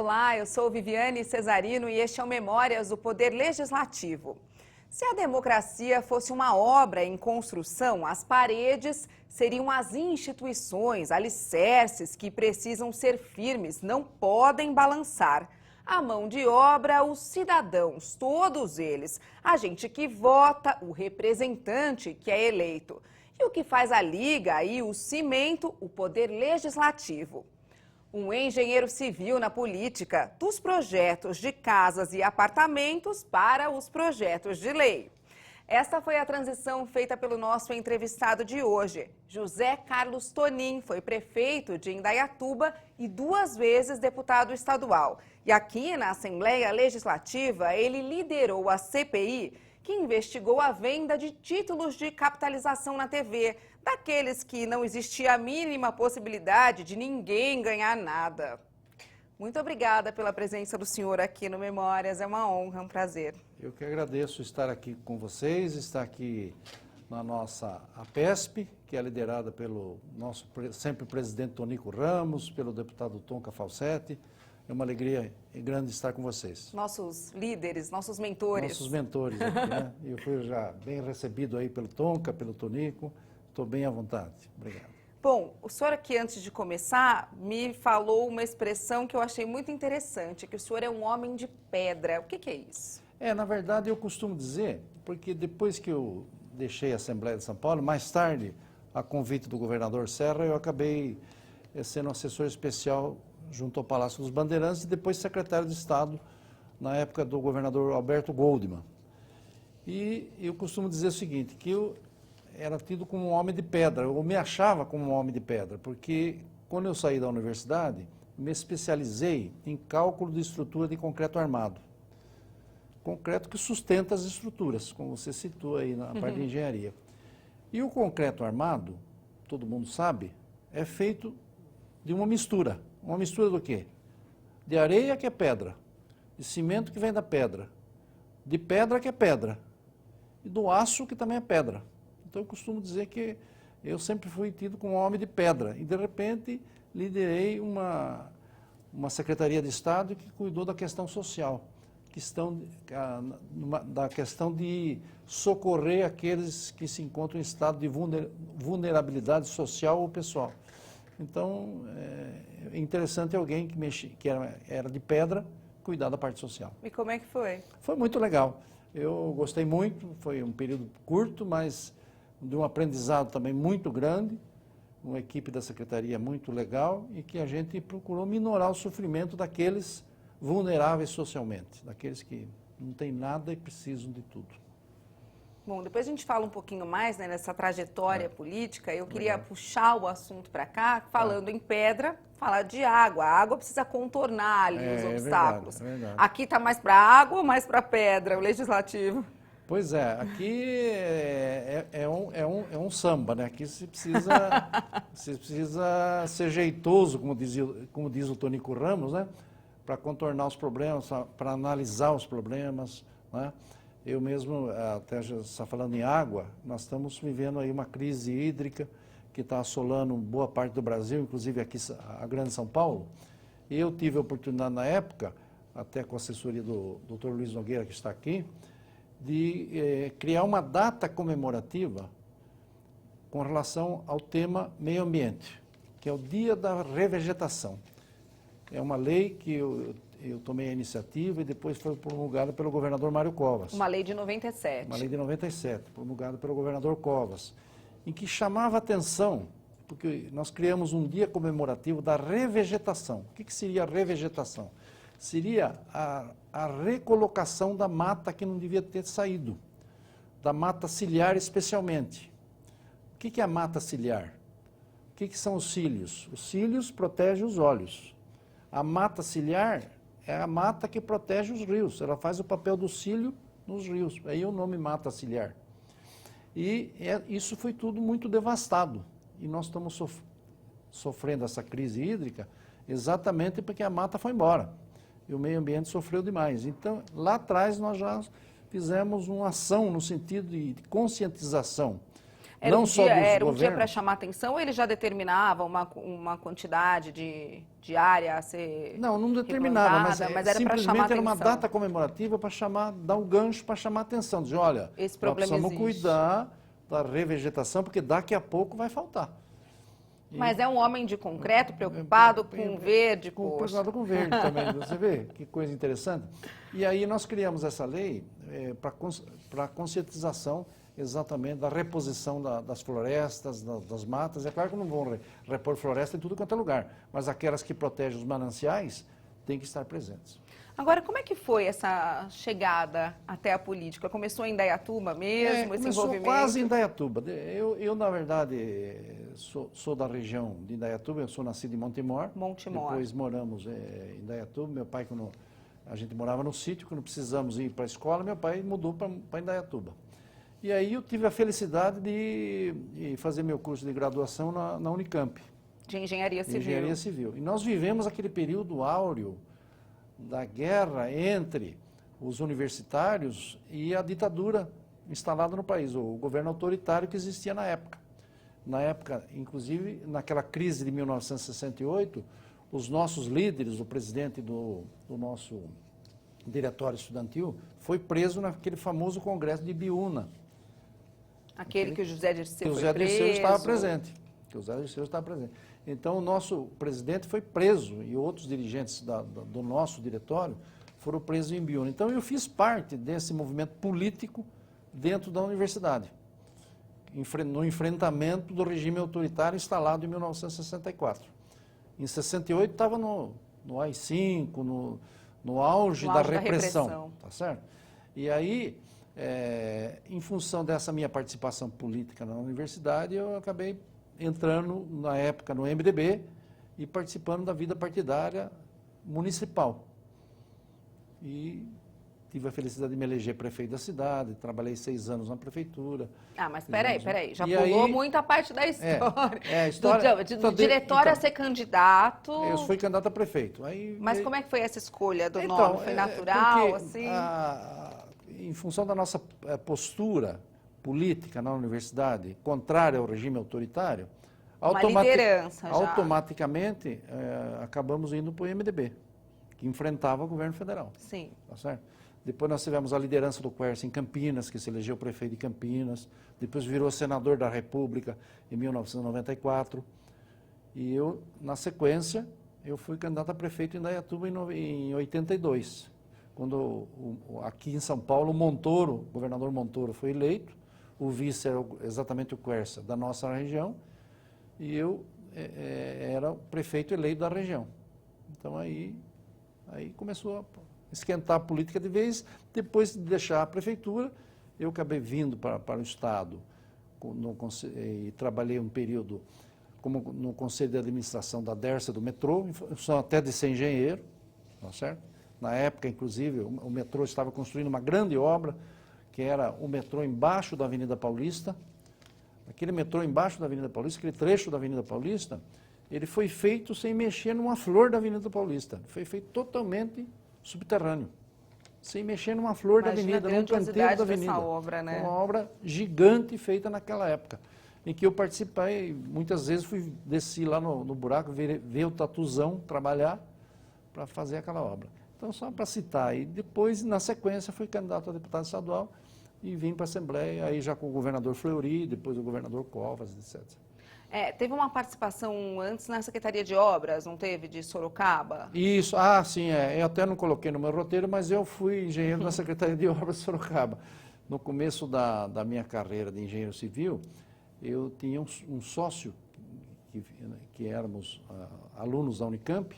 Olá, eu sou Viviane Cesarino e este é o Memórias do Poder Legislativo. Se a democracia fosse uma obra em construção, as paredes seriam as instituições, alicerces que precisam ser firmes, não podem balançar. A mão de obra, os cidadãos, todos eles, a gente que vota, o representante que é eleito. E o que faz a liga e o cimento, o poder legislativo. Um engenheiro civil na política, dos projetos de casas e apartamentos para os projetos de lei. Esta foi a transição feita pelo nosso entrevistado de hoje. José Carlos Tonin foi prefeito de Indaiatuba e 2 vezes deputado estadual. E aqui na Assembleia Legislativa, ele liderou a CPI, que investigou a venda de títulos de capitalização na TV, daqueles que não existia a mínima possibilidade de ninguém ganhar nada. Muito obrigada pela presença do senhor aqui no Memórias, é uma honra, um prazer. Eu que agradeço estar aqui com vocês, estar aqui na nossa APESP, que é liderada pelo nosso sempre presidente Tonico Ramos, pelo deputado Tonka Falsetti. É uma alegria grande estar com vocês. Nossos líderes, nossos mentores. Nossos mentores aqui, né? Eu fui já bem recebido aí pelo Tonka, pelo Tonico. Estou bem à vontade. Obrigado. Bom, o senhor aqui, antes de começar, me falou uma expressão que eu achei muito interessante, que o senhor é um homem de pedra. O que é isso? Na verdade, eu costumo dizer, porque depois que eu deixei a Assembleia de São Paulo, mais tarde, a convite do governador Serra, eu acabei sendo assessor especial junto ao Palácio dos Bandeirantes e depois secretário de Estado na época do governador Alberto Goldman. E eu costumo dizer o seguinte, que eu era tido como um homem de pedra, eu me achava como um homem de pedra, porque quando eu saí da universidade, me especializei em cálculo de estrutura de concreto armado. Concreto que sustenta as estruturas, como você citou aí na parte de engenharia. E o concreto armado, todo mundo sabe, é feito de uma mistura. Uma mistura do quê? De areia, que é pedra, de cimento, que vem da pedra, de pedra, que é pedra, e do aço, que também é pedra. Então eu costumo dizer que eu sempre fui tido como um homem de pedra, e de repente liderei uma Secretaria de Estado que cuidou da questão social, da questão de socorrer aqueles que se encontram em estado de vulnerabilidade social ou pessoal. Então, é interessante alguém que era de pedra cuidar da parte social. E como é que foi? Foi muito legal. Eu gostei muito, foi um período curto, mas de um aprendizado também muito grande, uma equipe da Secretaria muito legal e que a gente procurou minorar o sofrimento daqueles vulneráveis socialmente, daqueles que não têm nada e precisam de tudo. Bom, depois a gente fala um pouquinho mais, né, nessa trajetória política. Eu queria puxar o assunto para cá, falando em pedra, falar de água. A água precisa contornar ali os obstáculos. Verdade. Aqui está mais para água ou mais para pedra, o legislativo? Pois é, aqui é um samba, né? Aqui se precisa ser jeitoso, como diz o Tonico Ramos, né? Para contornar os problemas, para analisar os problemas, né? Eu mesmo, até já está falando em água, nós estamos vivendo aí uma crise hídrica que está assolando boa parte do Brasil, inclusive aqui a Grande São Paulo. E eu tive a oportunidade na época, até com a assessoria do Dr. Luiz Nogueira, que está aqui, de criar uma data comemorativa com relação ao tema meio ambiente, que é o Dia da Revegetação. É uma lei que eu tomei a iniciativa e depois foi promulgada pelo governador Mário Covas. Uma lei de 97. Uma lei de 97, promulgada pelo governador Covas, em que chamava atenção, porque nós criamos um dia comemorativo da revegetação. O que seria a revegetação? Seria a recolocação da mata que não devia ter saído, da mata ciliar especialmente. O que é a mata ciliar? O que são os cílios? Os cílios protegem os olhos. A mata ciliar é a mata que protege os rios, ela faz o papel do cílio nos rios, aí o nome mata ciliar. E isso foi tudo muito devastado, e nós estamos sofrendo essa crise hídrica exatamente porque a mata foi embora, e o meio ambiente sofreu demais. Então, lá atrás nós já fizemos uma ação no sentido de conscientização. Era não só dos era um dia para governos. chamar atenção ou ele já determinava uma quantidade de área a ser Não, não determinava, replantada, mas era para chamar simplesmente era uma atenção? data comemorativa para chamar, dar um gancho para chamar atenção. Dizer, olha, Esse nós problema precisamos existe. cuidar da revegetação, porque daqui a pouco vai faltar. Mas é um homem de concreto, preocupado com verde, poxa. Preocupado com verde também, você vê que coisa interessante. E aí nós criamos essa lei para a conscientização exatamente da reposição das florestas, das matas. É claro que não vão repor floresta em tudo quanto é lugar, mas aquelas que protegem os mananciais têm que estar presentes. Agora, como é que foi essa chegada até a política? Começou em Indaiatuba mesmo, esse Começou envolvimento? quase em Indaiatuba. Eu, na verdade, sou da região de Indaiatuba, eu sou nascido em Montemor. Montemor. Depois moramos em Indaiatuba. Meu pai, quando a gente morava no sítio, quando precisamos ir para a escola, meu pai mudou para Indaiatuba. E aí eu tive a felicidade de fazer meu curso de graduação na Unicamp. De engenharia civil. Engenharia civil. E nós vivemos aquele período áureo da guerra entre os universitários e a ditadura instalada no país, o governo autoritário que existia na época. Na época, inclusive, naquela crise de 1968, os nossos líderes, o presidente do nosso diretório estudantil, foi preso naquele famoso congresso de Biúna. Aquele que o José Dirceu foi José Dirceu preso. estava presente. Que o José Dirceu estava presente. Então, o nosso presidente foi preso e outros dirigentes do nosso diretório foram presos em Biúna. Então, eu fiz parte desse movimento político dentro da universidade, no enfrentamento do regime autoritário instalado em 1964. Em 68, estava no AI-5, no auge da repressão. Tá certo? E aí, em função dessa minha participação política na universidade, eu acabei entrando, na época, no MDB e participando da vida partidária municipal. E tive a felicidade de me eleger prefeito da cidade, trabalhei 6 anos na prefeitura. Ah, mas peraí, já E pulou aí, muita parte da história. a história Do diretório a ser candidato. Eu fui candidato a prefeito. Mas como é que foi essa escolha do nome? Foi natural, assim? Em função da nossa postura política na universidade, contrária ao regime autoritário, liderança já. automaticamente acabamos indo para o MDB, que enfrentava o governo federal. Sim. Tá certo? Depois nós tivemos a liderança do Quércia em Campinas, que se elegeu prefeito de Campinas, depois virou senador da República em 1994, e eu, na sequência, eu fui candidato a prefeito em Indaiatuba em 82, quando aqui em São Paulo o governador Montoro foi eleito, o vice era exatamente o Quércia da nossa região, e eu era o prefeito eleito da região. Então aí começou a esquentar a política de vez. Depois de deixar a prefeitura, eu acabei vindo para o Estado e trabalhei um período como no Conselho de Administração da Dersa do metrô, em função até de ser engenheiro, tá certo? Na época, inclusive, o metrô estava construindo uma grande obra, que era o metrô embaixo da Avenida Paulista. Aquele metrô embaixo da Avenida Paulista, aquele trecho da Avenida Paulista, ele foi feito sem mexer numa flor da Avenida Paulista. Foi feito totalmente subterrâneo, sem mexer numa flor da avenida, num canteiro da avenida. Obra, né? Uma obra gigante feita naquela época, em que eu participei, muitas vezes desci lá no buraco, ver o tatuzão trabalhar para fazer aquela obra. Então, só para citar, e depois, na sequência, fui candidato a deputado estadual e vim para a Assembleia, aí já com o governador Fleury, depois o governador Covas, etc. Teve uma participação antes na Secretaria de Obras, não teve, de Sorocaba? Isso, sim, eu até não coloquei no meu roteiro, mas eu fui engenheiro da Secretaria de Obras de Sorocaba. No começo da minha carreira de engenheiro civil, eu tinha um sócio, que éramos alunos da Unicamp,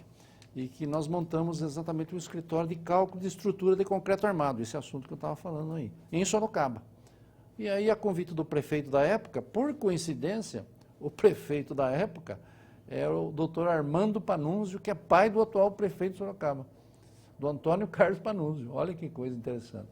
e que nós montamos exatamente um escritório de cálculo de estrutura de concreto armado, esse assunto que eu estava falando aí, em Sorocaba. E aí, a convite do prefeito da época, por coincidência, o prefeito da época era o doutor Armando Panunzio, que é pai do atual prefeito de Sorocaba, do Antônio Carlos Panunzio. Olha que coisa interessante,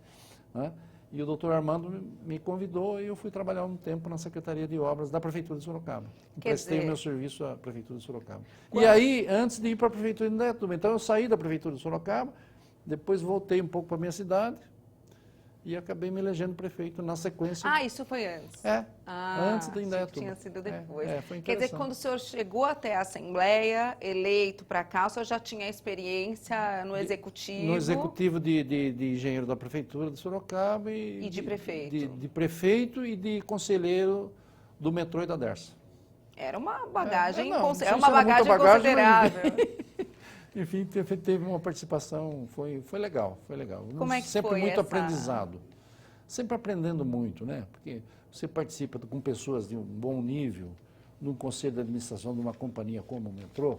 né? E o doutor Armando me convidou e eu fui trabalhar um tempo na Secretaria de Obras da Prefeitura de Sorocaba. Prestei o meu serviço à Prefeitura de Sorocaba. E aí, antes de ir para a Prefeitura de Indaiatuba, então eu saí da Prefeitura de Sorocaba, depois voltei um pouco para a minha cidade, e acabei me elegendo prefeito na sequência. Ah, isso foi antes? Antes da Indaiatuba. Tinha sido depois. Foi Quer dizer que quando o senhor chegou até a Assembleia, eleito para cá, o senhor já tinha experiência no Executivo? No Executivo de engenheiro da Prefeitura de Sorocaba e de prefeito? De prefeito e de conselheiro do metrô e da Dersa. Era uma bagagem, é uma bagagem considerável. Enfim, teve uma participação, foi legal, foi legal. Como é que sempre foi muito essa... aprendizado, sempre aprendendo muito, né? Porque você participa com pessoas de um bom nível, num conselho de administração de uma companhia como o metrô,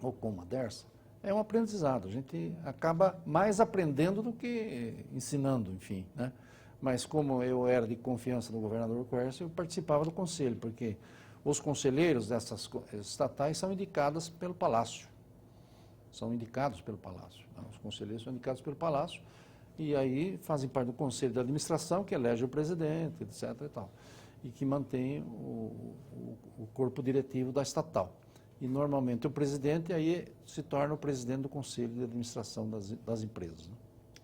ou como a Dersa, é um aprendizado. A gente acaba mais aprendendo do que ensinando, enfim, né? Mas como eu era de confiança do governador Quércio, eu participava do conselho, porque os conselheiros dessas estatais são indicados pelo Palácio. São indicados pelo Palácio. Os conselheiros são indicados pelo Palácio e aí fazem parte do Conselho de Administração, que elege o presidente, etc. e tal, e que mantém o corpo diretivo da estatal. E normalmente o presidente aí se torna o presidente do Conselho de Administração das empresas, né?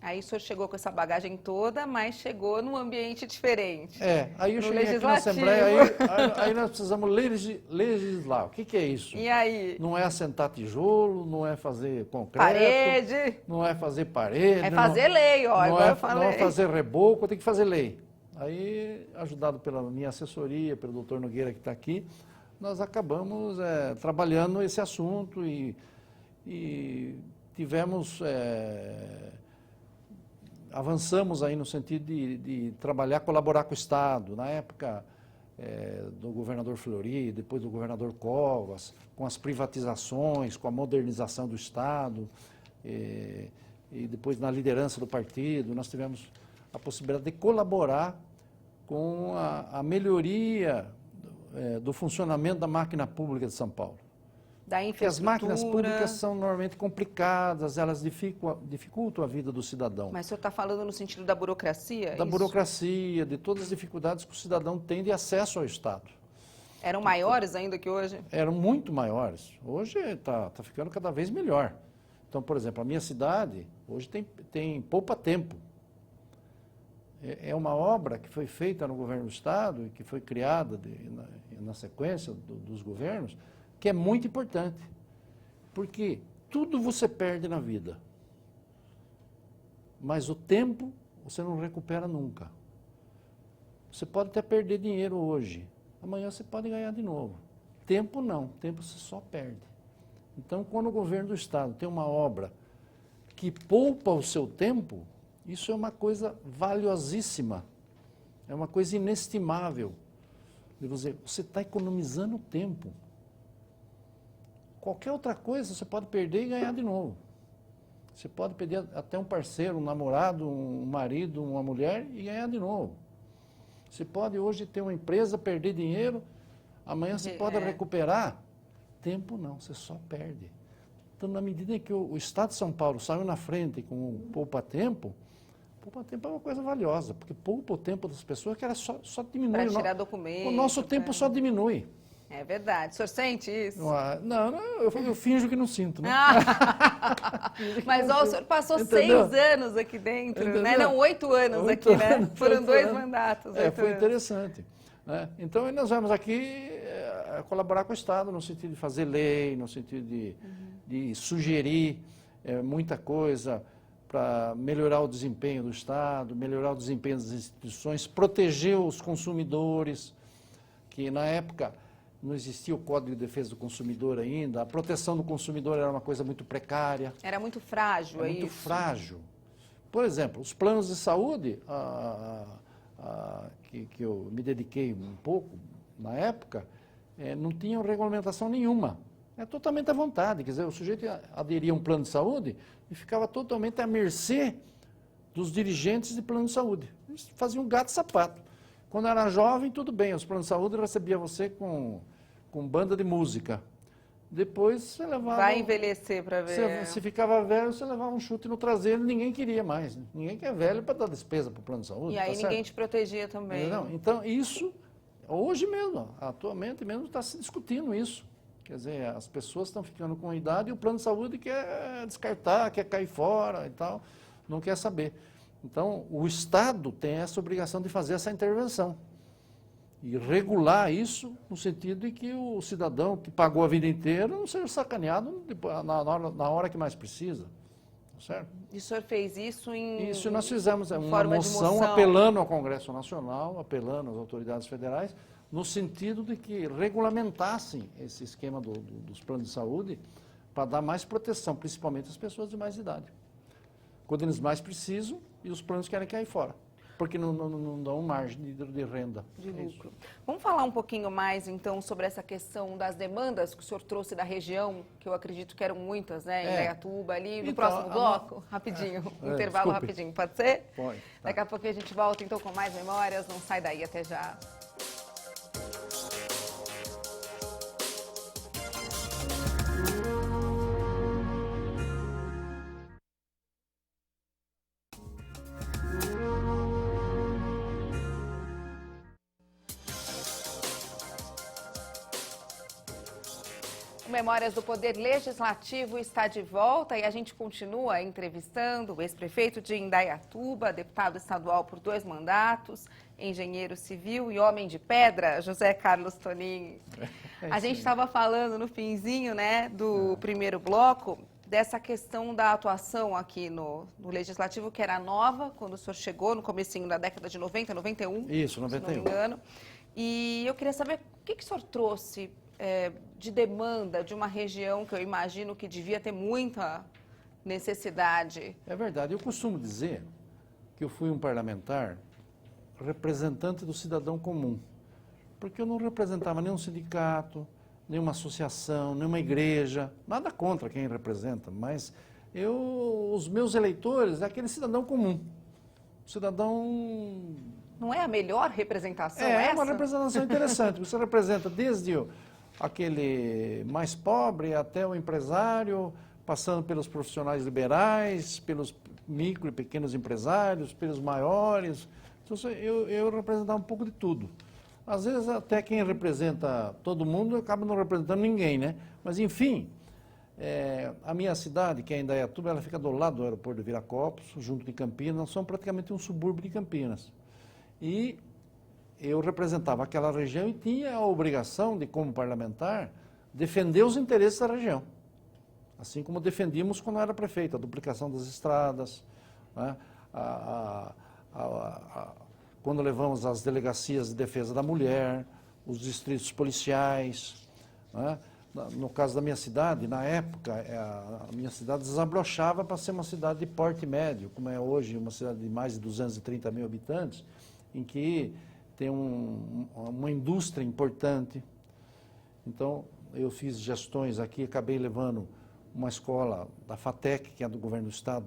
Aí o senhor chegou com essa bagagem toda, mas chegou num ambiente diferente. Aí eu cheguei aqui na Assembleia, aí nós precisamos legislar. O que é isso? E aí? Não é assentar tijolo, não é fazer concreto. Parede. Não é fazer parede. É fazer lei, ó. Não é fazer reboco, tem que fazer lei. Aí, ajudado pela minha assessoria, pelo doutor Nogueira que está aqui, nós acabamos trabalhando esse assunto e tivemos... avançamos aí no sentido de trabalhar, colaborar com o Estado. Na época do governador Fleury, depois do governador Covas, com as privatizações, com a modernização do Estado, e depois na liderança do partido, nós tivemos a possibilidade de colaborar com a melhoria do funcionamento da máquina pública de São Paulo. Da Porque as máquinas públicas são normalmente complicadas, elas dificultam a vida do cidadão. Mas o senhor está falando no sentido da burocracia? Da burocracia, de todas as dificuldades que o cidadão tem de acesso ao Estado. Eram maiores ainda que hoje? Eram muito maiores. Hoje está ficando cada vez melhor. Então, por exemplo, a minha cidade hoje tem poupa-tempo. É uma obra que foi feita no governo do Estado e que foi criada na sequência dos governos, que é muito importante, porque tudo você perde na vida, mas o tempo você não recupera nunca. Você pode até perder dinheiro hoje, amanhã você pode ganhar de novo. Tempo não, tempo você só perde. Então, quando o governo do Estado tem uma obra que poupa o seu tempo, isso é uma coisa valiosíssima, é uma coisa inestimável. Você está economizando tempo. Qualquer outra coisa você pode perder e ganhar de novo. Você pode perder até um parceiro, um namorado, um marido, uma mulher e ganhar de novo. Você pode hoje ter uma empresa, perder dinheiro, amanhã você pode recuperar. Tempo não, você só perde. Então, na medida em que o Estado de São Paulo saiu na frente com o poupa-tempo é uma coisa valiosa, porque poupa o tempo das pessoas que ela só diminui. Para tirar documento. O nosso tempo só diminui. É verdade. O senhor sente isso? Não, eu finjo que não sinto, né? Mas o senhor passou Entendeu? 6 anos aqui dentro, Entendeu? né? Não, 8 anos 8 aqui, né? anos, Foram 2 anos. mandatos. Foi interessante. Né? Então, nós vamos aqui colaborar com o Estado no sentido de fazer lei, no sentido de sugerir muita coisa para melhorar o desempenho do Estado, melhorar o desempenho das instituições, proteger os consumidores, que na época não existia o Código de Defesa do Consumidor ainda, a proteção do consumidor era uma coisa muito precária. Era muito frágil, muito frágil. Por exemplo, os planos de saúde, que eu me dediquei um pouco na época, não tinham regulamentação nenhuma. É totalmente à vontade, quer dizer, o sujeito aderia a um plano de saúde e ficava totalmente à mercê dos dirigentes de plano de saúde. Eles faziam gato e sapato. Quando era jovem, tudo bem, os planos de saúde recebiam você com banda de música. Depois você levava... Vai envelhecer para ver. Você ficava velho, você levava um chute no traseiro e ninguém queria mais. Ninguém quer velho para dar despesa para o plano de saúde. E aí ninguém te protegia também. Não, então, isso, hoje mesmo, atualmente mesmo, está se discutindo isso. Quer dizer, as pessoas estão ficando com idade e o plano de saúde quer descartar, quer cair fora e tal, não quer saber. Então, o Estado tem essa obrigação de fazer essa intervenção e regular isso no sentido de que o cidadão que pagou a vida inteira não seja sacaneado na hora que mais precisa, certo? E o senhor fez isso Isso nós fizemos uma forma de moção apelando ao Congresso Nacional, apelando às autoridades federais, no sentido de que regulamentassem esse esquema dos planos de saúde para dar mais proteção, principalmente às pessoas de mais idade, quando eles mais precisam e os planos querem cair fora, porque não dão margem de renda. De lucro. Vamos falar um pouquinho mais, então, sobre essa questão das demandas que o senhor trouxe da região, que eu acredito que eram muitas, né? Em Indaiatuba, ali, no Então, próximo bloco. Rapidinho, intervalo desculpe. rapidinho, pode ser? Pode. Tá. Daqui a pouco a gente volta, então, com mais memórias. Não sai daí, até já. Memórias do Poder Legislativo está de volta e a gente continua entrevistando o ex-prefeito de Indaiatuba, deputado estadual por 2 mandatos, engenheiro civil e homem de pedra, José Carlos Tonin. A gente estava falando no finzinho, né, do primeiro bloco, dessa questão da atuação aqui no Legislativo, que era nova, quando o senhor chegou, no comecinho da década de 90, 91. Isso, 91. Se não me engano. E eu queria saber o que o senhor trouxe de demanda de uma região que eu imagino que devia ter muita necessidade. É verdade. Eu costumo dizer que eu fui um parlamentar representante do cidadão comum, porque eu não representava nenhum sindicato, nenhuma associação, nenhuma igreja, nada contra quem representa, mas os meus eleitores é aquele cidadão comum, cidadão... Não é a melhor representação essa? É uma representação interessante. Você representa desde aquele mais pobre até o empresário, passando pelos profissionais liberais, pelos micro e pequenos empresários, pelos maiores. Então, eu representava um pouco de tudo. Às vezes até quem representa todo mundo acaba não representando ninguém, né? Mas enfim, a minha cidade, que é Indaiatuba, ela fica do lado do aeroporto de Viracopos, junto de Campinas. Nós somos praticamente um subúrbio de Campinas. E eu representava aquela região e tinha a obrigação de, como parlamentar, defender os interesses da região. Assim como defendíamos quando eu era prefeito, a duplicação das estradas, né? Quando levamos as delegacias de defesa da mulher, os distritos policiais, né? No caso da minha cidade, na época, a minha cidade desabrochava para ser uma cidade de porte médio, como é hoje, uma cidade de mais de 230 mil habitantes, em que tem uma indústria importante. Então, eu fiz gestões aqui, acabei levando uma escola da FATEC, que é do governo do estado,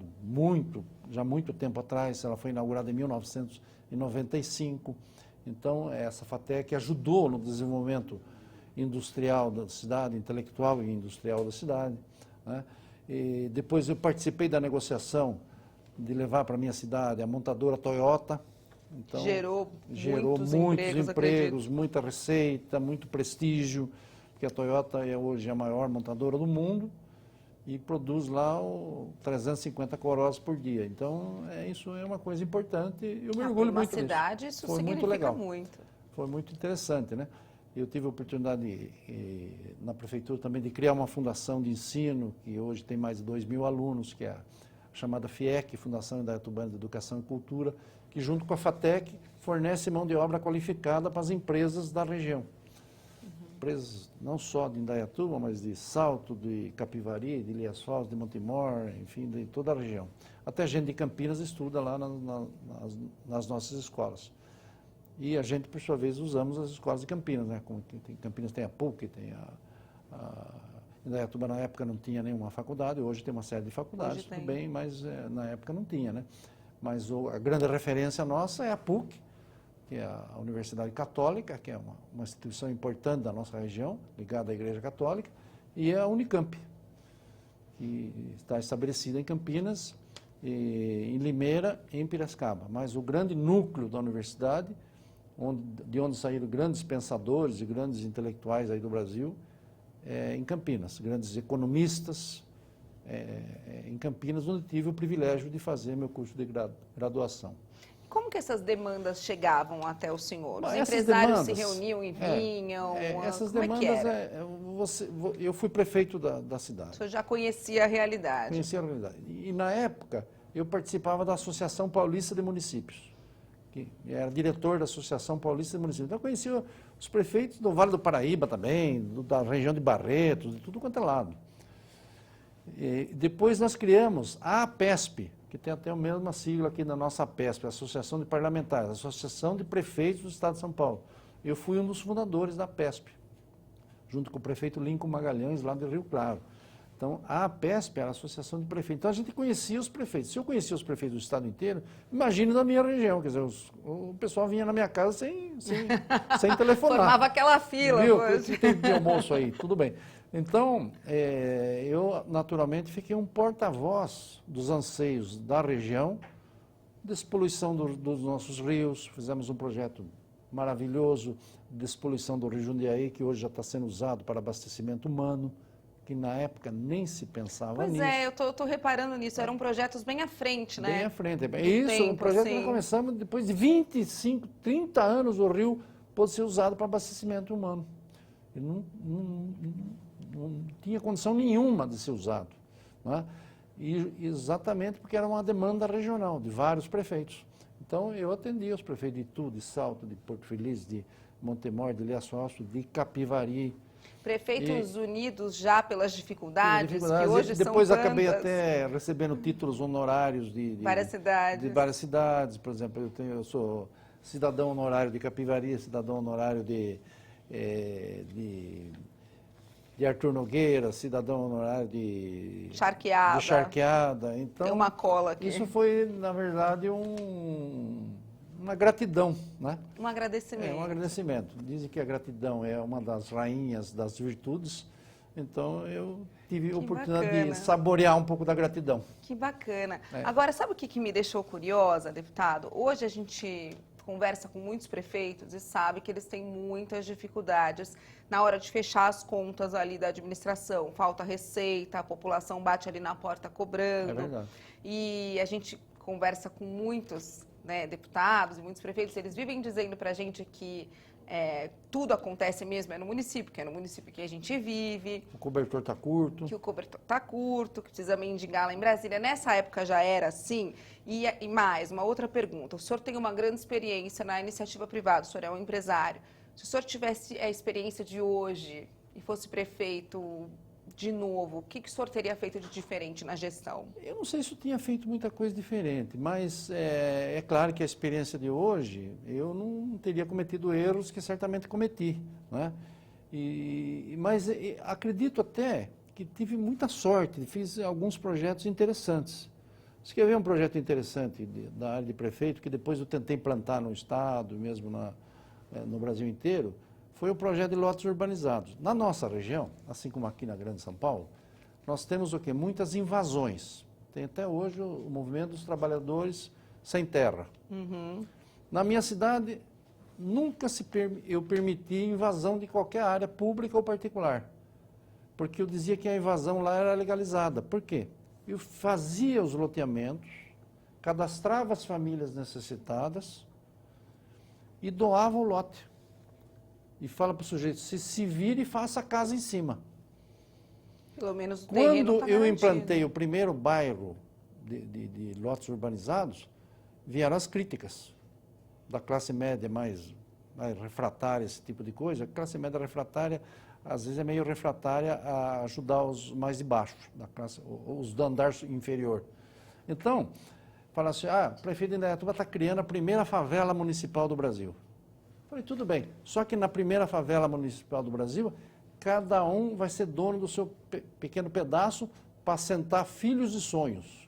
já muito tempo atrás, ela foi inaugurada em 1995. Então, essa FATEC ajudou no desenvolvimento industrial da cidade, intelectual e industrial da cidade, né? E depois eu participei da negociação de levar para a minha cidade a montadora Toyota. Então, gerou muitos empregos, muita receita, muito prestígio, porque a Toyota é hoje a maior montadora do mundo e produz lá 350 Corollas por dia. Então, isso é uma coisa importante e eu me orgulho muito disso. Uma cidade, isso foi significa muito legal. muito. Foi muito interessante, né? Eu tive a oportunidade na prefeitura também de criar uma fundação de ensino, que hoje tem mais de 2.000 alunos, que é a chamada FIEC, Fundação Indaiatubana de Educação e Cultura, que junto com a FATEC fornece mão de obra qualificada para as empresas da região. Empresas não só de Indaiatuba, mas de Salto, de Capivari, de Ilhas Falsas, de Montemor, enfim, de toda a região. Até gente de Campinas estuda lá nas nossas escolas. E a gente, por sua vez, usamos as escolas de Campinas, né? Campinas tem a PUC, tem Indaiatuba na época não tinha nenhuma faculdade, hoje tem uma série de faculdades, tudo bem, mas na época não tinha, né? Mas a grande referência nossa é a PUC, que é a Universidade Católica, que é uma instituição importante da nossa região, ligada à Igreja Católica, e a Unicamp, que está estabelecida em Campinas, em Limeira e em Piracicaba. Mas o grande núcleo da universidade, de onde saíram grandes pensadores e grandes intelectuais aí do Brasil, é em Campinas, grandes economistas em Campinas, onde tive o privilégio de fazer meu curso de graduação. Como que essas demandas chegavam até o senhor? Os Bom, essas empresários se demandas, reuniam e vinham? essas Como é que demandas, era? eu fui prefeito da O cidade, senhor já conhecia a realidade. conhecia a realidade. E na época, eu participava da Associação Paulista de Municípios, que era diretor da Associação Paulista de Municípios. Então, eu conhecia os prefeitos do Vale do Paraíba também, da região de Barretos, de tudo quanto é lado. E depois nós criamos a APESP, que tem até a mesma sigla aqui da nossa APESP, Associação de Parlamentares, Associação de Prefeitos do Estado de São Paulo. Eu fui um dos fundadores da APESP, junto com o prefeito Lincoln Magalhães, lá do Rio Claro. Então, a APESP era a Associação de Prefeitos. Então, a gente conhecia os prefeitos. Se eu conhecia os prefeitos do estado inteiro, imagine da minha região. Quer dizer, o pessoal vinha na minha casa sem telefonar. Formava aquela fila. Viu? Que tem de almoço aí, tudo bem. Então, eu naturalmente fiquei um porta-voz dos anseios da região, despoluição dos nossos rios. Fizemos um projeto maravilhoso de despoluição do Rio Jundiaí, que hoje já está sendo usado para abastecimento humano, que na época nem se pensava nisso. Pois é, eu tô reparando nisso, eram projetos bem à frente, né? Bem à frente. Do Isso, tempo, um projeto que assim. nós começamos depois de 25, 30 anos, o rio pôde ser usado para abastecimento humano. Ele não tinha condição nenhuma de ser usado, né? E exatamente porque era uma demanda regional, de vários prefeitos. Então, eu atendia os prefeitos de Itu, de Salto, de Porto Feliz, de Montemor, de Ilhaço Alto, de Capivari. Prefeitos unidos já pelas dificuldades, que hoje depois são acabei tantas. até recebendo títulos honorários de Várias cidades. de várias cidades. Por exemplo, eu sou cidadão honorário de Capivari, cidadão honorário de Arthur Nogueira, cidadão honorário de Charqueada. Então, Tem uma cola aqui. isso foi, na verdade, uma gratidão, né? Um agradecimento. Um agradecimento. Dizem que a gratidão é uma das rainhas das virtudes, então eu tive a oportunidade bacana. de saborear um pouco da gratidão. Que bacana. É. Agora, sabe o que me deixou curiosa, deputado? Hoje a gente conversa com muitos prefeitos e sabe que eles têm muitas dificuldades na hora de fechar as contas ali da administração. Falta receita, a população bate ali na porta cobrando. É verdade. E a gente conversa com muitos, né, deputados e muitos prefeitos, eles vivem dizendo para a gente que tudo acontece mesmo no município, que é no município que a gente vive. O cobertor está curto. Que o cobertor está curto, que precisa mendigar lá em Brasília. Nessa época já era assim? E mais, uma outra pergunta. O senhor tem uma grande experiência na iniciativa privada, o senhor é um empresário. Se o senhor tivesse a experiência de hoje e fosse prefeito de novo, o que o senhor teria feito de diferente na gestão? Eu não sei se eu tinha feito muita coisa diferente, mas é claro que a experiência de hoje, eu não teria cometido erros que certamente cometi, né? Mas acredito até que tive muita sorte, fiz alguns projetos interessantes. Você quer ver um projeto interessante da área de prefeito, que depois eu tentei implantar no Estado, mesmo no Brasil inteiro, foi o projeto de lotes urbanizados. Na nossa região, assim como aqui na Grande São Paulo, nós temos o quê? Muitas invasões. Tem até hoje o movimento dos trabalhadores sem terra. Uhum. Na minha cidade, nunca eu permiti invasão de qualquer área pública ou particular, porque eu dizia que a invasão lá era legalizada. Por quê? Eu fazia os loteamentos, cadastrava as famílias necessitadas e doava o lote. E fala para o sujeito, se vire e faça a casa em cima. Pelo menos o terreno Quando tá eu garantido. implantei o primeiro bairro de lotes urbanizados, vieram as críticas da classe média mais refratária, esse tipo de coisa. A classe média refratária, às vezes é meio refratária a ajudar os mais de baixo, da classe, os do andar inferior. Então, fala assim, o prefeito de Indaiatuba está criando a primeira favela municipal do Brasil. Falei, tudo bem, só que na primeira favela municipal do Brasil, cada um vai ser dono do seu pequeno pedaço para assentar filhos e sonhos.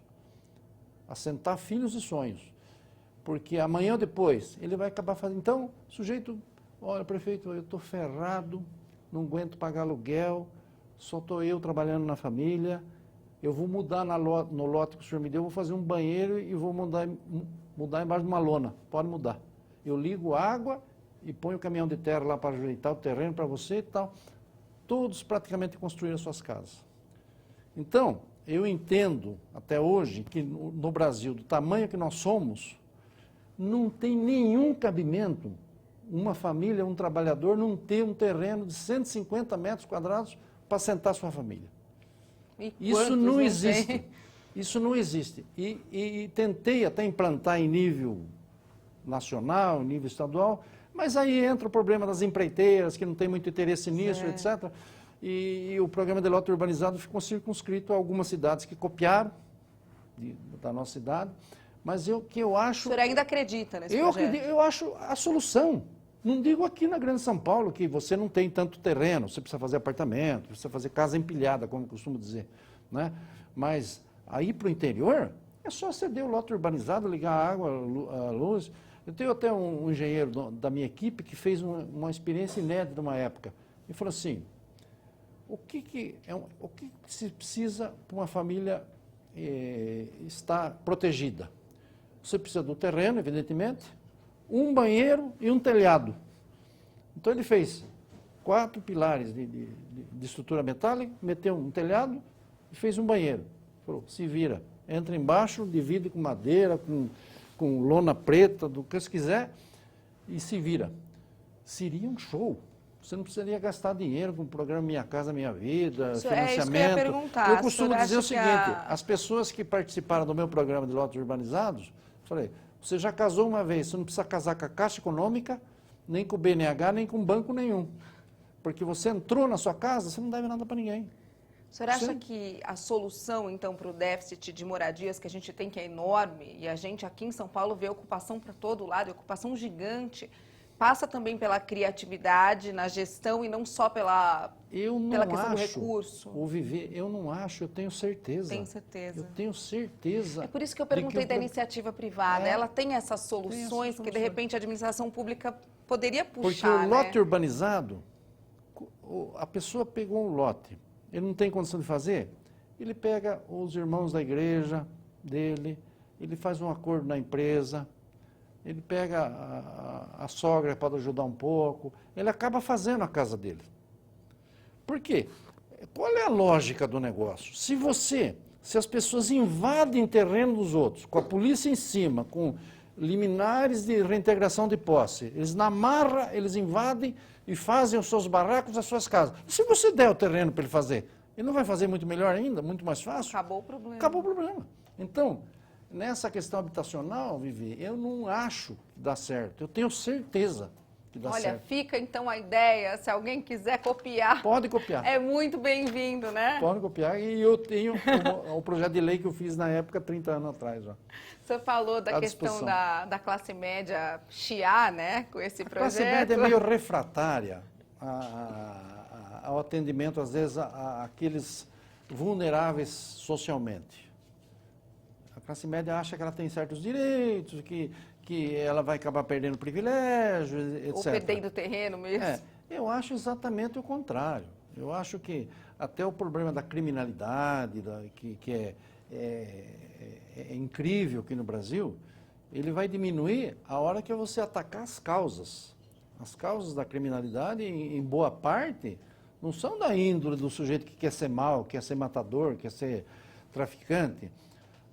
Assentar filhos e sonhos. Porque amanhã ou depois, ele vai acabar fazendo... Então, o sujeito, olha, prefeito, eu estou ferrado, não aguento pagar aluguel, só estou eu trabalhando na família, eu vou mudar no lote que o senhor me deu, vou fazer um banheiro e vou mudar embaixo de uma lona. Pode mudar. Eu ligo água e ponho o caminhão de terra lá para ajeitar o terreno para você e tal. Todos praticamente construíram suas casas. Então, eu entendo até hoje que no Brasil, do tamanho que nós somos, não tem nenhum cabimento uma família, um trabalhador, não ter um terreno de 150 metros quadrados para assentar sua família. Isso não existe. Isso não existe. E tentei até implantar em nível nacional, em nível estadual, mas aí entra o problema das empreiteiras, que não tem muito interesse nisso, etc. E o programa de lote urbanizado ficou circunscrito a algumas cidades que copiaram da nossa cidade, mas eu acho... O senhor ainda acredita nesse projeto? Eu acho a solução. Não digo aqui na Grande São Paulo, que você não tem tanto terreno, você precisa fazer apartamento, precisa fazer casa empilhada, como eu costumo dizer, né? Mas aí para o interior, é só ceder o lote urbanizado, ligar a água, a luz. Eu tenho até um engenheiro da minha equipe que fez uma experiência inédita numa época. Ele falou assim, o que se precisa para uma família estar protegida? Você precisa do terreno, evidentemente, um banheiro e um telhado. Então ele fez 4 pilares de estrutura metálica, meteu um telhado e fez um banheiro. Falou, se vira, entra embaixo, divide com madeira, com lona preta, do que você quiser, e se vira. Seria um show. Você não precisaria gastar dinheiro com o programa Minha Casa Minha Vida, financiamento. É isso que eu ia perguntar. Eu costumo dizer o seguinte, as pessoas que participaram do meu programa de lotes urbanizados, falei, você já casou uma vez, você não precisa casar com a Caixa Econômica, nem com o BNH, nem com banco nenhum. Porque você entrou na sua casa, você não deve nada para ninguém. O senhor acha que a solução, então, para o déficit de moradias que a gente tem, que é enorme, e a gente aqui em São Paulo vê ocupação para todo lado, ocupação gigante, passa também pela criatividade na gestão e não só pela questão do recurso? Eu não acho, eu tenho certeza. Tenho certeza. Eu tenho certeza. É por isso que eu perguntei da iniciativa privada. Ela tem essas soluções que, de repente, a administração pública poderia puxar, porque o lote urbanizado, a pessoa pegou um lote, ele não tem condição de fazer, ele pega os irmãos da igreja dele, ele faz um acordo na empresa, ele pega a sogra para ajudar um pouco, ele acaba fazendo a casa dele. Por quê? Qual é a lógica do negócio? Se as pessoas invadem terreno dos outros, com a polícia em cima, com liminares de reintegração de posse, eles na marra, eles invadem e fazem os seus barracos, as suas casas. E se você der o terreno para ele fazer, ele não vai fazer muito melhor ainda, muito mais fácil? Acabou o problema. Acabou o problema. Então, nessa questão habitacional, Vivi, eu não acho que dá certo. Eu tenho certeza que dá certo. Olha, fica então a ideia, se alguém quiser copiar. Pode copiar. É muito bem-vindo, né? Pode copiar. E eu tenho o projeto de lei que eu fiz na época, 30 anos atrás. Já. Você falou da questão da classe média chiar, né, com esse projeto. A classe média é meio refratária ao atendimento, às vezes, àqueles vulneráveis socialmente. A classe média acha que ela tem certos direitos, que ela vai acabar perdendo privilégios, etc. Ou perdendo terreno mesmo. Eu acho exatamente o contrário. Eu acho que até o problema da criminalidade, que é incrível aqui no Brasil, ele vai diminuir a hora que você atacar as causas. As causas da criminalidade, em boa parte, não são da índole do sujeito que quer ser mau, quer ser matador, quer ser traficante.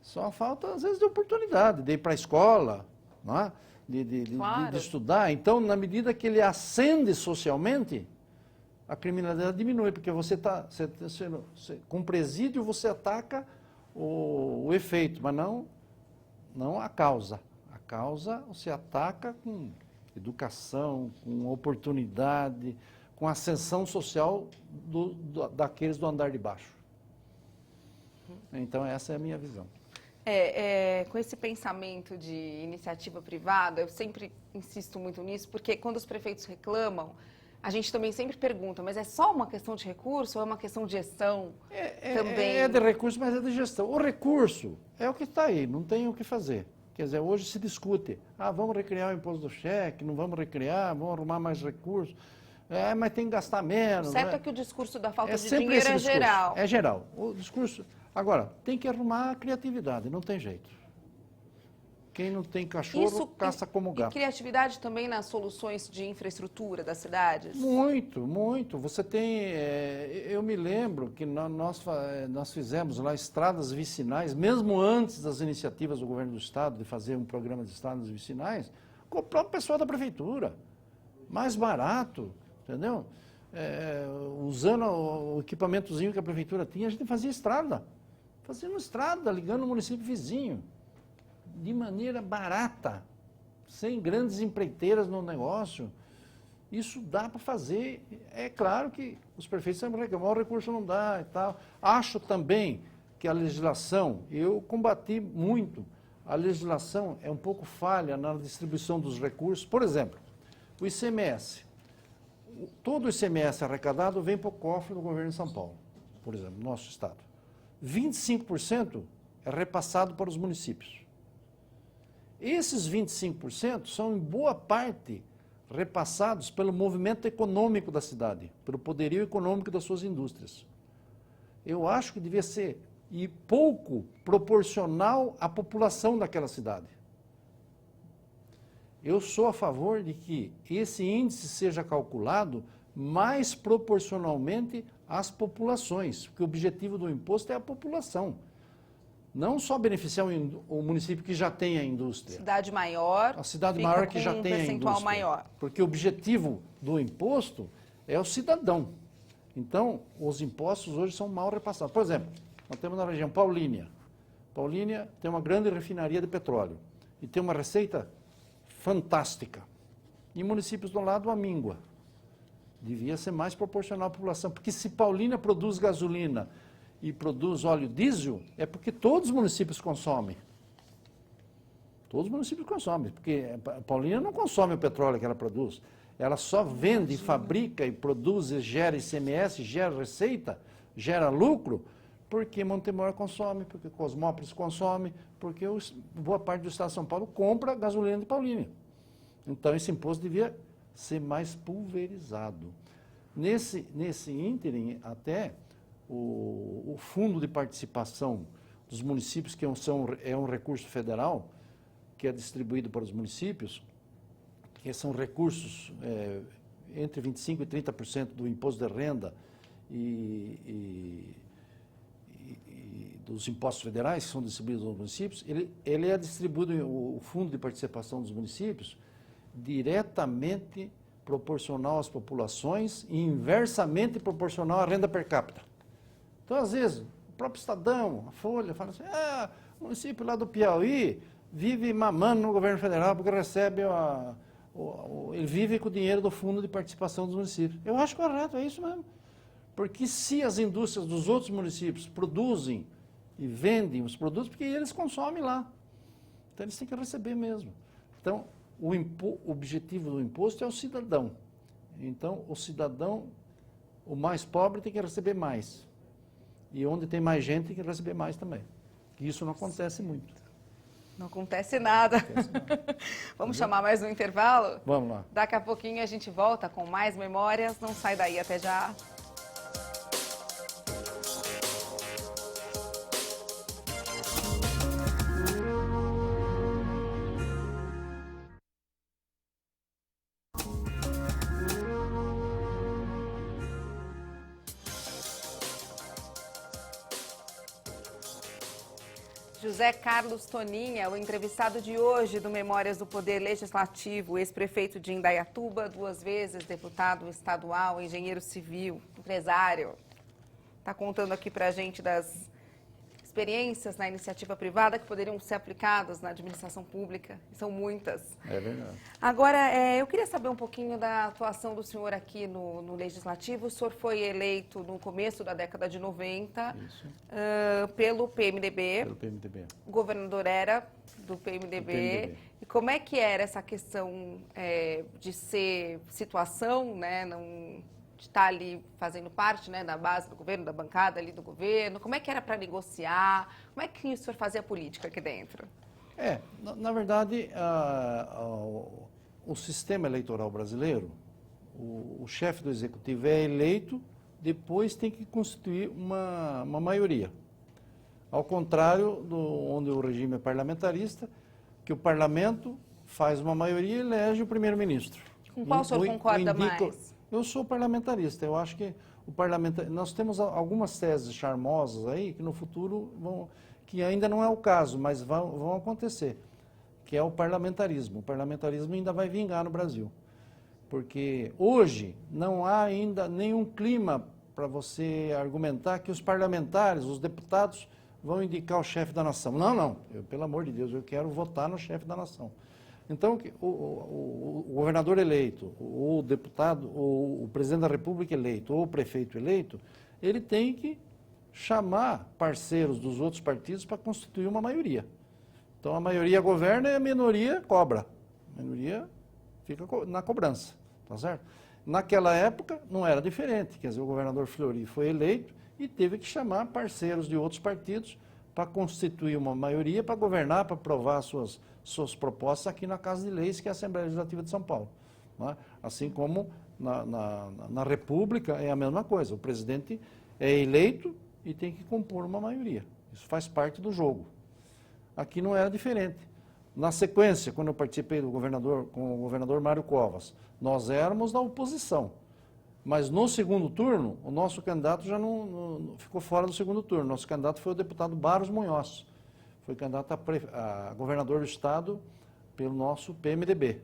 Só falta, às vezes, de oportunidade, de ir para a escola, não é? de estudar. Então, na medida que ele ascende socialmente, a criminalidade diminui, porque com presídio você ataca o efeito, mas não a causa. A causa você ataca com educação, com oportunidade, com ascensão social daqueles do andar de baixo. Então, essa é a minha visão. Com esse pensamento de iniciativa privada, eu sempre insisto muito nisso, porque quando os prefeitos reclamam, a gente também sempre pergunta, mas é só uma questão de recurso ou é uma questão de gestão também? É de recurso, mas é de gestão. O recurso é o que está aí, não tem o que fazer. Quer dizer, hoje se discute, vamos recriar o imposto do cheque, não vamos recriar, vamos arrumar mais recursos. Mas tem que gastar menos. O certo é que o discurso da falta de sempre dinheiro é geral. É geral. O discurso... Agora, tem que arrumar a criatividade, não tem jeito. Quem não tem cachorro, caça como gato. E criatividade também nas soluções de infraestrutura das cidades? Muito, muito. Você tem... eu me lembro que nós fizemos lá estradas vicinais, mesmo antes das iniciativas do governo do estado de fazer um programa de estradas vicinais, com o próprio pessoal da prefeitura. Mais barato, entendeu? Usando o equipamentozinho que a prefeitura tinha, a gente fazia estrada. Fazia uma estrada, ligando o município vizinho. De maneira barata, sem grandes empreiteiras no negócio. Isso dá para fazer. É claro que os prefeitos sempre reclamam, o recurso não dá e tal. Acho também que a legislação, eu combati muito, a legislação é um pouco falha na distribuição dos recursos. Por exemplo, o ICMS. Todo o ICMS arrecadado vem para o cofre do governo de São Paulo, por exemplo, no nosso estado. 25% é repassado para os municípios. Esses 25% são, em boa parte, repassados pelo movimento econômico da cidade, pelo poderio econômico das suas indústrias. Eu acho que devia ser, e pouco, proporcional à população daquela cidade. Eu sou a favor de que esse índice seja calculado mais proporcionalmente às populações, porque o objetivo do imposto é a população. Não só beneficiar o município que já tem a indústria. Cidade maior. A cidade maior que já tem a indústria. Maior. Porque o objetivo do imposto é o cidadão. Então, os impostos hoje são mal repassados. Por exemplo, nós temos na região Paulínia. Paulínia tem uma grande refinaria de petróleo e tem uma receita fantástica. E municípios do lado, a míngua. Devia ser mais proporcional à população, porque se Paulínia produz gasolina e produz óleo diesel, é porque todos os municípios consomem. Todos os municípios consomem, porque Paulínia não consome o petróleo que ela produz. Ela só vende, fabrica e produz, e gera ICMS, gera receita, gera lucro, porque Montemor consome, porque Cosmópolis consome, porque boa parte do estado de São Paulo compra gasolina de Paulínia. Então, esse imposto devia ser mais pulverizado. Nesse ínterim, até o fundo de participação dos municípios, que é um recurso federal, que é distribuído para os municípios, que são recursos entre 25% e 30% do imposto de renda e dos impostos federais que são distribuídos aos municípios, ele é distribuído, o fundo de participação dos municípios, diretamente proporcional às populações e inversamente proporcional à renda per capita. Então, às vezes, o próprio Estadão, a Folha, fala assim, o município lá do Piauí vive mamando no governo federal porque recebe ele vive com o dinheiro do fundo de participação dos municípios. Eu acho correto, é isso mesmo. Porque se as indústrias dos outros municípios produzem e vendem os produtos, porque eles consomem lá. Então, eles têm que receber mesmo. Então, o objetivo do imposto é o cidadão. Então, o cidadão, o mais pobre, tem que receber mais. E onde tem mais gente, tem que receber mais também. E isso não acontece muito. Não acontece nada. Vamos chamar mais um intervalo? Vamos lá. Daqui a pouquinho a gente volta com mais memórias. Não sai daí, até já. José Carlos Toninha, o entrevistado de hoje do Memórias do Poder Legislativo, ex-prefeito de Indaiatuba, 2 vezes deputado estadual, engenheiro civil, empresário. Está contando aqui para a gente das experiências na iniciativa privada que poderiam ser aplicadas na administração pública, e são muitas. É verdade. Agora, eu queria saber um pouquinho da atuação do senhor aqui no Legislativo. O senhor foi eleito no começo da década de 90 pelo PMDB. Pelo PMDB. O governador era do PMDB. E como é que era essa questão de ser situação, né, de estar ali fazendo parte, né, da base do governo, da bancada ali do governo? Como é que era para negociar? Como é que o senhor fazia política aqui dentro? Na verdade, o sistema eleitoral brasileiro, o chefe do executivo é eleito, depois tem que constituir uma maioria. Ao contrário onde o regime é parlamentarista, que o parlamento faz uma maioria e elege o primeiro-ministro. Com qual o senhor concorda mais? Eu sou parlamentarista, eu acho que nós temos algumas teses charmosas aí que no futuro que ainda não é o caso, mas vão acontecer, que é o parlamentarismo. O parlamentarismo ainda vai vingar no Brasil, porque hoje não há ainda nenhum clima para você argumentar que os parlamentares, os deputados, vão indicar o chefe da nação. Não, pelo amor de Deus, eu quero votar no chefe da nação. Então, o governador eleito, ou o deputado, ou o presidente da República eleito, ou o prefeito eleito, ele tem que chamar parceiros dos outros partidos para constituir uma maioria. Então, a maioria governa e a minoria cobra. A minoria fica na cobrança, tá certo? Naquela época, não era diferente. Quer dizer, o governador Fleury foi eleito e teve que chamar parceiros de outros partidos para constituir uma maioria, para governar, para aprovar suas propostas aqui na Casa de Leis, que é a Assembleia Legislativa de São Paulo. Não é? Assim como na República é a mesma coisa. O presidente é eleito e tem que compor uma maioria. Isso faz parte do jogo. Aqui não era diferente. Na sequência, quando eu participei com o governador Mário Covas, nós éramos da oposição. Mas no segundo turno, o nosso candidato já não ficou fora do segundo turno. Nosso candidato foi o deputado Barros Munhoz. Foi candidato a governador do estado pelo nosso PMDB.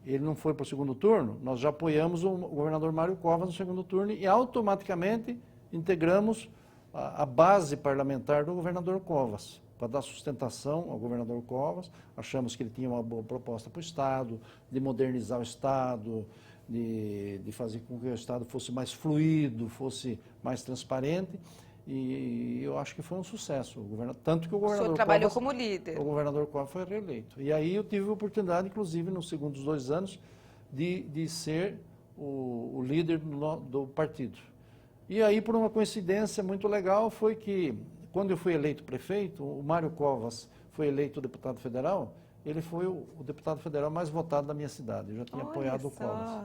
Ele não foi para o segundo turno, nós já apoiamos o governador Mário Covas no segundo turno e automaticamente integramos a base parlamentar do governador Covas, para dar sustentação ao governador Covas. Achamos que ele tinha uma boa proposta para o estado, de modernizar o estado, de fazer com que o estado fosse mais fluido, fosse mais transparente. E eu acho que foi um sucesso, tanto que o governador O senhor trabalhou Covas, como líder. O governador Covas foi reeleito. E aí eu tive a oportunidade, inclusive, nos segundos 2 anos, de ser o líder do partido. E aí, por uma coincidência muito legal, foi que, quando eu fui eleito prefeito, o Mário Covas foi eleito deputado federal, ele foi o deputado federal mais votado da minha cidade. Eu já tinha apoiado o Covas.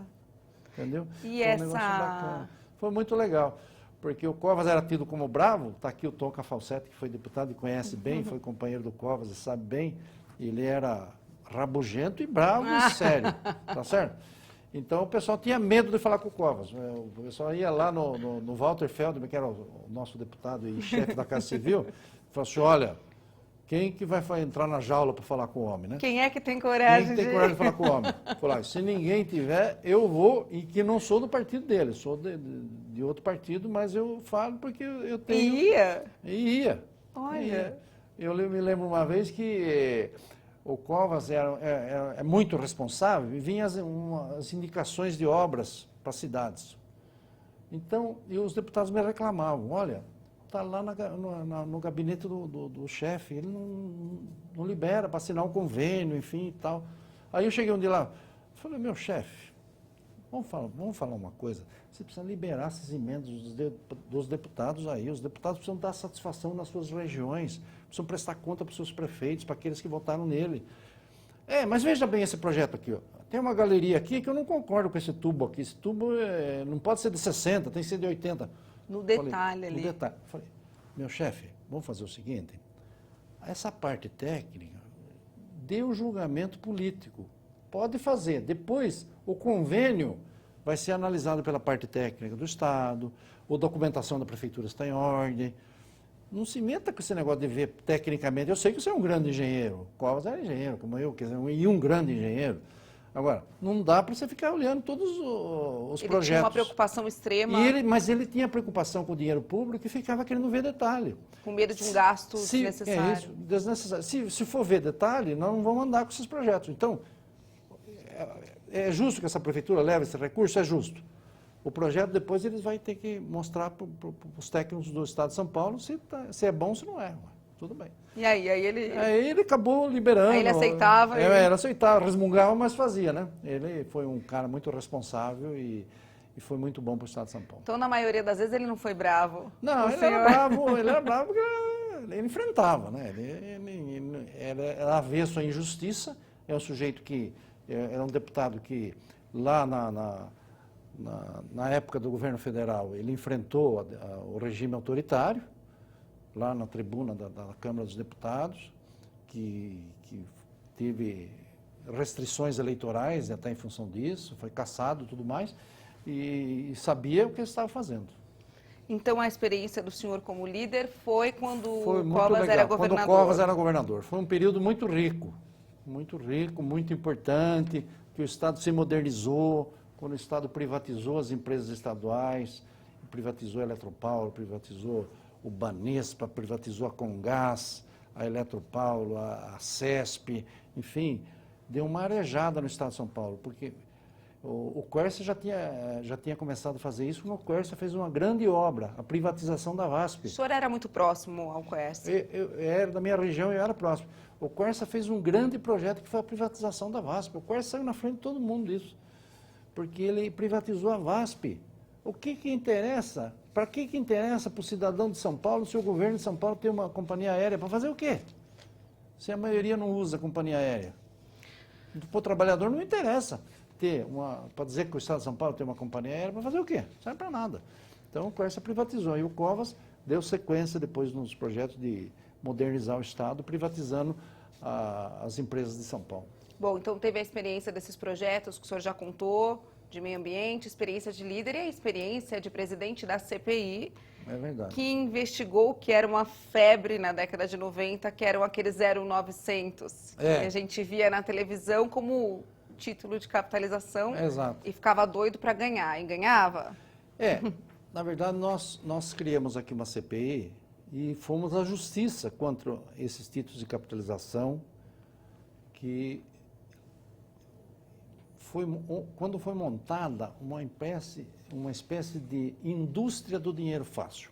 Entendeu? E foi um negócio bacana. Foi muito legal. Porque o Covas era tido como bravo, está aqui o Tom Cafalcetti, que foi deputado e conhece bem, foi companheiro do Covas e sabe bem, ele era rabugento e bravo e sério, tá certo? Então o pessoal tinha medo de falar com o Covas. O pessoal ia lá no Walter Feldman, que era o nosso deputado e chefe da Casa Civil, e falou assim, olha, quem que vai entrar na jaula para falar com o homem, né? Quem é que tem coragem de falar com o homem? Falar, se ninguém tiver, eu vou, e que não sou do partido dele, sou de outro partido, mas eu falo porque eu tenho... Ia. Olha. Eu me lembro uma vez que o Covas é muito responsável e vinha as indicações de obras para cidades. Então, e os deputados me reclamavam, olha, está lá no gabinete do chefe, ele não libera para assinar um convênio, enfim e tal. Aí eu cheguei um dia lá, falei, meu chefe, vamos falar uma coisa, você precisa liberar essas emendas dos deputados aí, os deputados precisam dar satisfação nas suas regiões, precisam prestar conta para os seus prefeitos, para aqueles que votaram nele. Mas veja bem esse projeto aqui, ó. Tem uma galeria aqui que eu não concordo com esse tubo aqui, esse tubo não pode ser de 60, tem que ser de 80. No detalhe ali. No detalhe. Falei, meu chefe, vamos fazer o seguinte, essa parte técnica, dê o julgamento político, pode fazer. Depois, o convênio vai ser analisado pela parte técnica do Estado, a documentação da Prefeitura está em ordem. Não se meta com esse negócio de ver tecnicamente. Eu sei que você é um grande engenheiro, o Covas era engenheiro, como eu, quer dizer, um grande engenheiro. Agora, não dá para você ficar olhando todos os projetos. Ele tinha uma preocupação extrema. Mas ele tinha preocupação com o dinheiro público e ficava querendo ver detalhe. Com medo de um gasto desnecessário. É isso, desnecessário. Se for ver detalhe, nós não vamos andar com esses projetos. Então, é justo que essa prefeitura leve esse recurso? É justo. O projeto depois eles vão ter que mostrar para os técnicos do Estado de São Paulo se é bom ou se não é. Tudo bem. E aí ele acabou liberando. Aí ele aceitava. Ele aceitava, resmungava, mas fazia, né? Ele foi um cara muito responsável e foi muito bom para o Estado de São Paulo. Então, na maioria das vezes, ele não foi bravo? Não, ele era bravo porque ele enfrentava, né? Ele era avesso à injustiça, é um sujeito que era um deputado que lá na época do governo federal, ele enfrentou o regime autoritário, lá na tribuna da Câmara dos Deputados, que teve restrições eleitorais, até em função disso, foi cassado e tudo mais, e sabia o que ele estava fazendo. Então, a experiência do senhor como líder foi quando Foi o muito Covas legal, era governador? quando o Covas era governador. Foi um período muito rico, muito importante, que o Estado se modernizou, quando o Estado privatizou as empresas estaduais, privatizou a Eletropaulo, privatizou o Banespa, privatizou a Comgás, a Eletropaulo, a CESP, enfim, deu uma arejada no Estado de São Paulo, porque o Quércia já tinha começado a fazer isso, quando o Quércia fez uma grande obra, a privatização da VASP. O senhor era muito próximo ao Quércia? Eu era da minha região, eu era próximo. O Quércia fez um grande projeto que foi a privatização da VASP. O Quércia saiu na frente de todo mundo disso, porque ele privatizou a VASP. O que interessa? Para que interessa para o cidadão de São Paulo se o governo de São Paulo tem uma companhia aérea? Para fazer o quê? Se a maioria não usa companhia aérea. Para o trabalhador não interessa para dizer que o Estado de São Paulo tem uma companhia aérea, para fazer o quê? Não serve para nada. Então o Quércia privatizou. E o Covas deu sequência depois nos projetos de modernizar o Estado, privatizando as empresas de São Paulo. Bom, então teve a experiência desses projetos que o senhor já contou, de meio ambiente, experiência de líder e a experiência de presidente da CPI, é verdade, que investigou o que era uma febre na década de 90, que eram aqueles 0900, que a gente via na televisão como título de capitalização. Exato. E ficava doido para ganhar, e ganhava? Na verdade nós criamos aqui uma CPI e fomos à justiça contra esses títulos de capitalização que quando foi montada uma espécie de indústria do dinheiro fácil,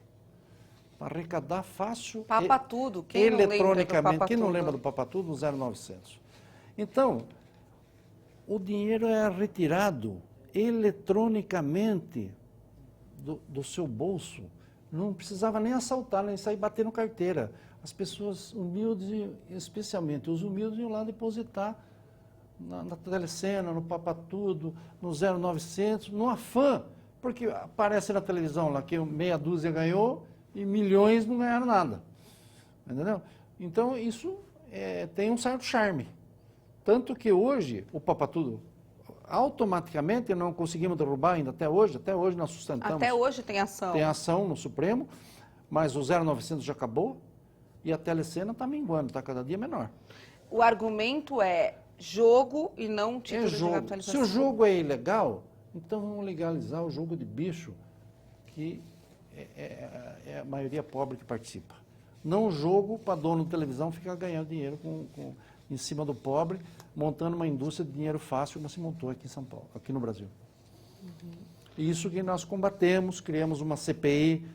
para arrecadar fácil, Papatudo, eletronicamente. Quem não lembra do Papatudo, no 0900? Então, o dinheiro é retirado eletronicamente do seu bolso, não precisava nem assaltar, nem sair batendo carteira. As pessoas humildes, especialmente os humildes, iam lá depositar na Telecena, no Papatudo, no 0900, no Afan, porque aparece na televisão lá que meia dúzia ganhou e milhões não ganharam nada. Entendeu? Então, isso tem um certo charme. Tanto que hoje, o Papatudo, automaticamente, não conseguimos derrubar ainda até hoje nós sustentamos. Até hoje tem ação. Tem ação no Supremo, mas o 0900 já acabou e a Telecena está minguando, está cada dia menor. O argumento é jogo e não título de capitalização. Se o jogo é ilegal, então vamos legalizar o jogo de bicho, que é a maioria pobre que participa. Não o jogo para dono de televisão ficar ganhando dinheiro em cima do pobre, montando uma indústria de dinheiro fácil, como se montou aqui em São Paulo, aqui no Brasil. E isso que nós combatemos, criamos uma CPI,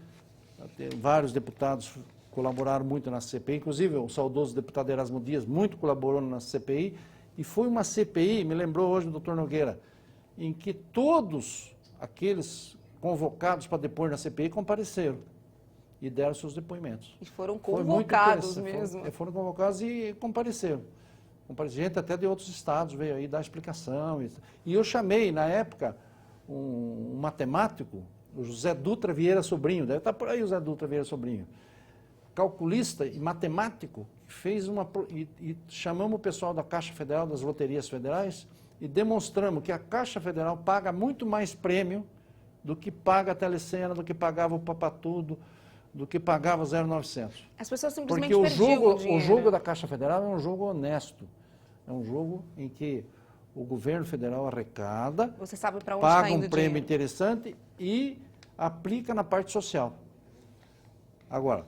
vários deputados colaboraram muito na CPI, inclusive o saudoso deputado Erasmo Dias muito colaborou na CPI, e foi uma CPI, me lembrou hoje o doutor Nogueira, em que todos aqueles convocados para depor na CPI compareceram e deram seus depoimentos. E foram convocados mesmo. Foram convocados e compareceram. Gente até de outros estados veio aí dar explicação. E eu chamei, na época, um matemático, o José Dutra Vieira Sobrinho, deve estar por aí o José Dutra Vieira Sobrinho, calculista e matemático, e chamamos o pessoal da Caixa Federal, das loterias federais, e demonstramos que a Caixa Federal paga muito mais prêmio do que paga a Telecena, do que pagava o Papatudo, do que pagava o 0900. As pessoas simplesmente porque perdiam o dinheiro. O jogo da Caixa Federal é um jogo honesto. É um jogo em que o governo federal arrecada, você sabe para onde paga está indo um prêmio dinheiro. interessante e aplica na parte social. Agora,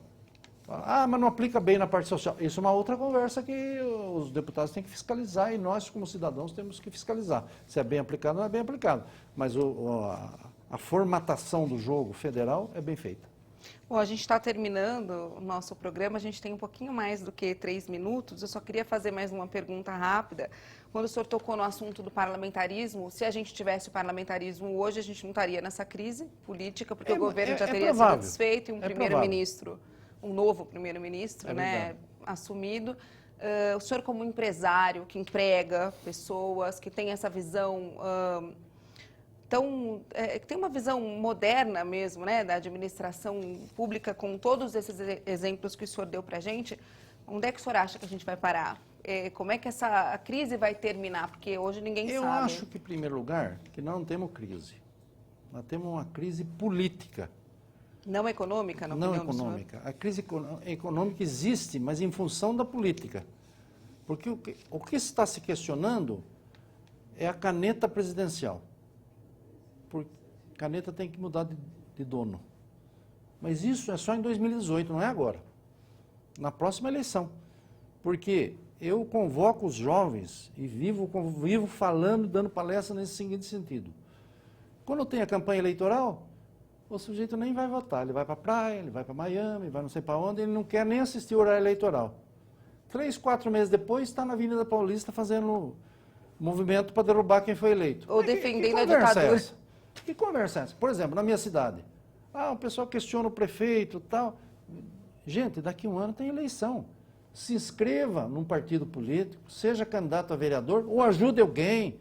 mas não aplica bem na parte social. Isso é uma outra conversa que os deputados têm que fiscalizar e nós, como cidadãos, temos que fiscalizar. Se é bem aplicado ou não é bem aplicado. Mas a formatação do jogo federal é bem feita. Bom, a gente está terminando o nosso programa, a gente tem um pouquinho mais do que 3 minutos. Eu só queria fazer mais uma pergunta rápida. Quando o senhor tocou no assunto do parlamentarismo, se a gente tivesse o parlamentarismo hoje, a gente não estaria nessa crise política, porque o governo já teria sido desfeito e um primeiro-ministro, um novo primeiro-ministro, né, assumido. O senhor como empresário que emprega pessoas, que tem essa visão... que tem uma visão moderna mesmo, né, da administração pública, com todos esses exemplos que o senhor deu para a gente, Onde é que o senhor acha que a gente vai parar? Como é que essa crise vai terminar? Porque hoje ninguém sabe. Eu acho que, em primeiro lugar, que nós não temos crise. Nós temos uma crise política. Não econômica, na Não opinião do senhor? econômica. A crise econômica existe, mas em função da política. Porque o que está se questionando é a caneta presidencial. Porque a caneta tem que mudar de dono. Mas isso é só em 2018, não é agora. Na próxima eleição. Porque eu convoco os jovens e vivo falando, dando palestra nesse seguinte sentido. Quando tem a campanha eleitoral, o sujeito nem vai votar. Ele vai para a praia, ele vai para Miami, vai não sei para onde, ele não quer nem assistir o horário eleitoral. 3, 4 meses depois, está na Avenida Paulista fazendo movimento para derrubar quem foi eleito. Ou defendendo a conversa ditadura. é essa? Que conversa é essa? Por exemplo, na minha cidade. O pessoal questiona o prefeito e tal. Gente, daqui a um ano tem eleição. Se inscreva num partido político, seja candidato a vereador ou ajude alguém.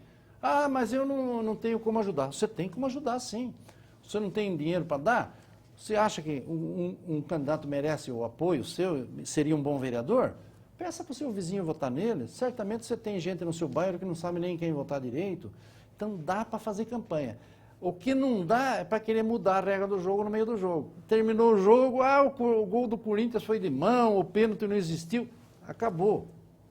Mas eu não tenho como ajudar. Você tem como ajudar, sim. Você não tem dinheiro para dar? Você acha que um candidato merece o apoio seu, seria um bom vereador? Peça para o seu vizinho votar nele. Certamente você tem gente no seu bairro que não sabe nem quem votar direito. Então dá para fazer campanha. O que não dá é para querer mudar a regra do jogo no meio do jogo. Terminou o jogo, o gol do Corinthians foi de mão, o pênalti não existiu. Acabou.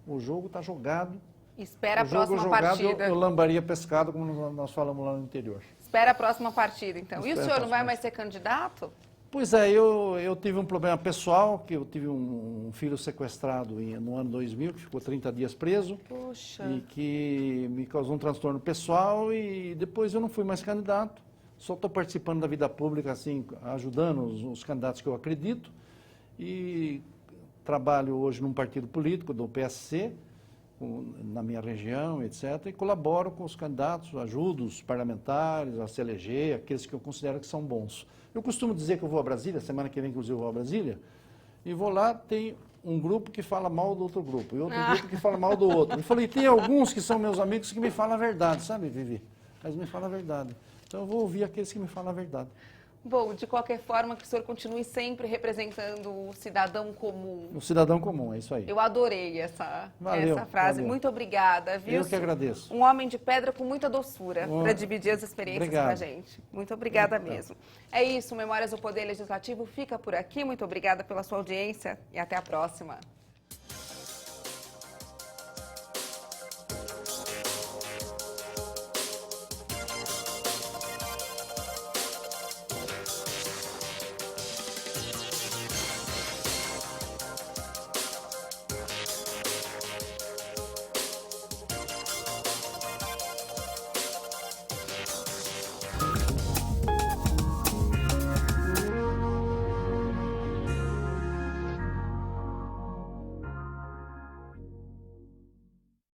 O jogo está jogado. Espera a próxima partida. Eu lambaria pescado, como nós falamos lá no interior. Espera a próxima partida, então. E o Espera senhor a não vai próxima. mais ser candidato? Pois é, eu tive um problema pessoal, que eu tive um filho sequestrado no ano 2000, que ficou 30 dias preso. Puxa. E que me causou um transtorno pessoal e depois eu não fui mais candidato. Só estou participando da vida pública, assim, ajudando os candidatos que eu acredito. E trabalho hoje num partido político, do PSC, na minha região, etc. E colaboro com os candidatos, ajudo os parlamentares a se eleger, aqueles que eu considero que são bons. Eu costumo dizer que eu vou a Brasília, semana que vem, inclusive, eu vou a Brasília, e vou lá, tem um grupo que fala mal do outro grupo, e outro grupo que fala mal do outro. Eu falei, tem alguns que são meus amigos que me falam a verdade, sabe, Vivi? Mas me falam a verdade. Então eu vou ouvir aqueles que me falam a verdade. Bom, de qualquer forma, que o senhor continue sempre representando o cidadão comum. O cidadão comum, é isso aí. Eu adorei essa frase. Valeu. Muito obrigada, viu? Eu que agradeço. Um homem de pedra com muita doçura para dividir as experiências Obrigado. com a gente. Muito obrigada mesmo. É isso, Memórias do Poder Legislativo fica por aqui. Muito obrigada pela sua audiência e até a próxima.